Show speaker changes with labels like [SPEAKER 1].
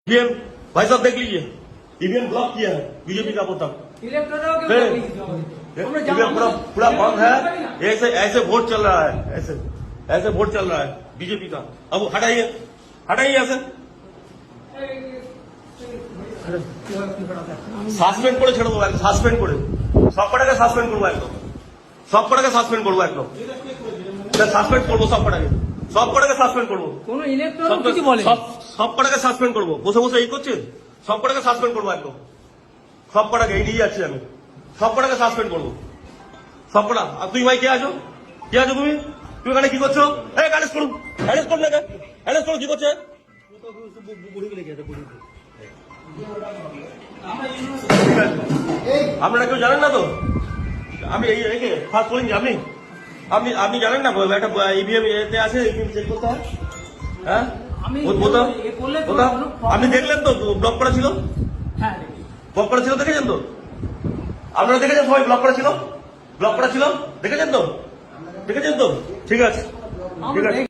[SPEAKER 1] EVM भाई साहब देख लीजिए, ईवीएम ब्लॉक किया है बीजेपी का वोटर। ईवीएम पूरा बंद है। ऐसे ऐसे वोट चल रहा है, ऐसे ऐसे वोट चल रहा है बीजेपी का। अब हटाइए हटाइए ऐसे সাসপেন্ড করে ছেড়ে দেবো, সাসপেন্ড করে সব কটাকে সাসপেন্ড করবো, একদম সব কটাকে সাসপেন্ড করবো, একদম সাসপেন্ড করবো, সব কটাকে সাসপেন্ড করবো,
[SPEAKER 2] কোন ইলেকট্রন কিছু বলে
[SPEAKER 1] সব কটাকে সাসপেন্ড করবো। বসে বসে এই করছেন, সব কটাকে সাসপেন্ড করবো, একদম সব কটাকে এই নিয়ে যাচ্ছি আমি, সব কটাকে সাসপেন্ড করবো, সব কটা। আর তুই ভাই কে আছো, কে আছো তুমি? তুমি এখানে কি করছো? এই অ্যারেস্ট করুন, অ্যারেস্ট করুন, অ্যারেস্ট করুন। কি করছে? আপনারা কেউ জানেন না তো? আমি এই ফার্স্ট বলিনি। আপনি আপনি আপনি জানেন না একটা ইভিএম এতে আছে, ইভিএম চেক করতে হয়। হ্যাঁ আপনি দেখলেন তো ব্লক করা ছিল, ব্লক করা ছিল, দেখেছেন তো? আপনারা দেখেছেন সবাই? ব্লক করা ছিল, ব্লক করা ছিল, দেখেছেন তো? দেখেছেন তো? ঠিক আছে, ঠিক আছে।